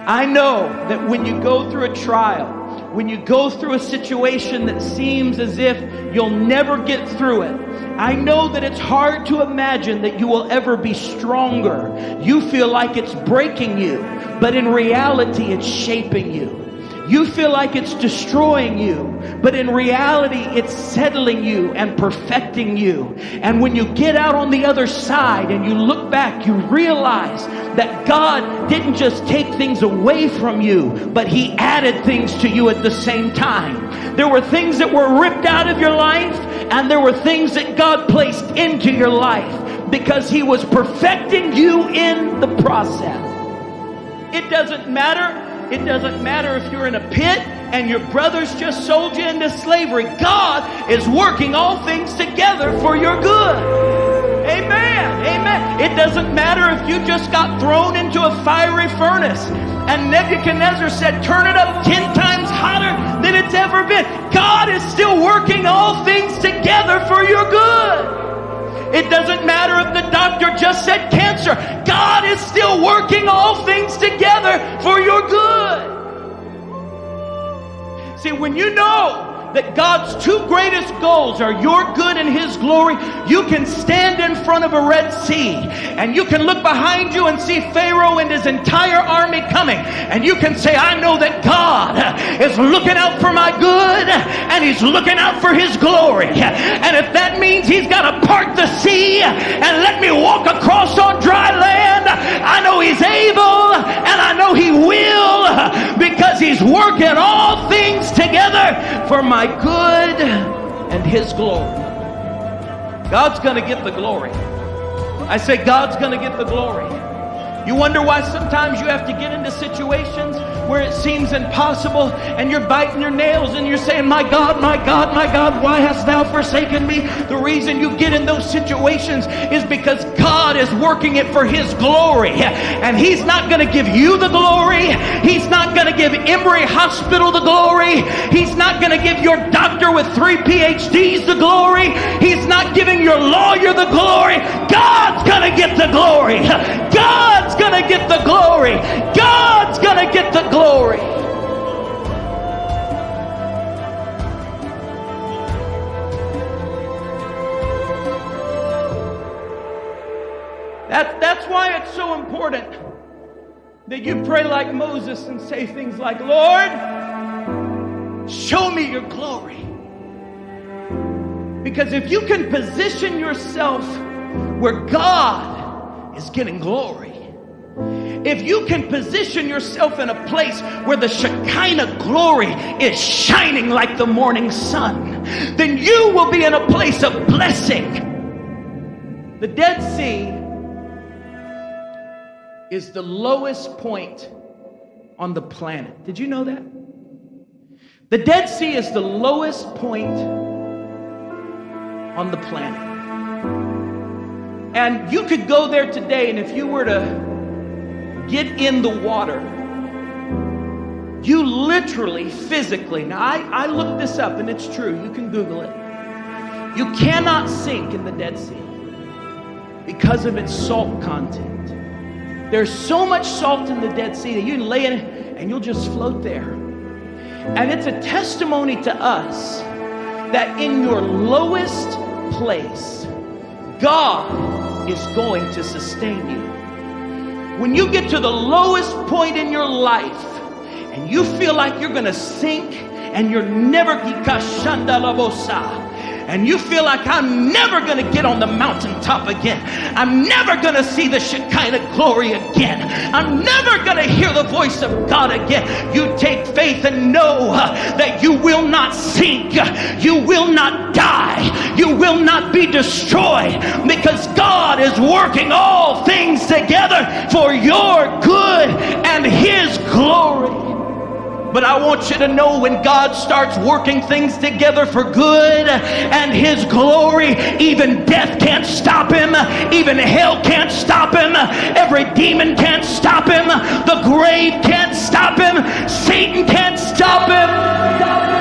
I know that when you go through a trial, when you go through a situation that seems as if you'll never get through it, I know that it's hard to imagine that you will ever be stronger. You feel like it's breaking you, but in reality, it's shaping you. You feel like it's destroying you, but in reality, it's settling you and perfecting you. And when you get out on the other side and you look back, you realize that God didn't just take things away from you, but He added things to you at the same time. There were things that were ripped out of your life, and there were things that God placed into your life because He was perfecting you in the process. It doesn't matter. It doesn't matter if you're in a pit and your brothers just sold you into slavery. God is working all things together for your good. Amen. Amen. It doesn't matter if you just got thrown into a fiery furnace and Nebuchadnezzar said, turn it up 10 times hotter than it's ever been. God is still working all things together for your good. It doesn't matter if the doctor just said cancer. God is still working all things together for your good. See, when you know that God's two greatest goals are your good and His glory, you can stand in front of a Red Sea and you can look behind you and see Pharaoh and his entire army coming, and you can say, I know that God is looking out for my good and He's looking out for His glory. And if that means He's got to part the sea and let me walk across on dry land, I know He's able and I know He will, because He's working all things together for my good and His glory. God's going to get the glory. I say God's going to get the glory. You wonder why sometimes you have to get into situations where it seems impossible and you're biting your nails and you're saying, my God, my God, my God, why hast thou forsaken me? The reason you get in those situations is because God is working it for His glory. And He's not going to give you the glory. He's not going to give Emory Hospital the glory. He's not going to give your doctor with 3 PhDs the glory. He's not giving your lawyer the glory. God's going to get the glory. God's going to get the glory. God's going to get the glory. That's why it's so important that you pray like Moses and say things like, Lord, show me your glory. Because if you can position yourself where God is getting glory, if you can position yourself in a place where the Shekinah glory is shining like the morning sun, then you will be in a place of blessing. The Dead Sea is the lowest point on the planet. Did you know that? The Dead Sea is the lowest point on the planet. And you could go there today, and if you were to get in the water, you literally, physically, now I looked this up and it's true, you can Google it. You cannot sink in the Dead Sea because of its salt content. There's so much salt in the Dead Sea that you can lay in it and you'll just float there. And it's a testimony to us that in your lowest place, God is going to sustain you. When you get to the lowest point in your life and you feel like you're going to sink and you're never, and you feel like I'm never going to get on the mountaintop again, I'm never going to see the Shekinah glory again, I'm never going to hear the voice of God again, you take faith and know that you will not sink, you will not die, you will not be destroyed, because God is working all things together for your good and His glory. But I want you to know, when God starts working things together for good and His glory, even death can't stop Him, even hell can't stop Him, every demon can't stop Him, the grave can't stop Him, Satan can't stop Him.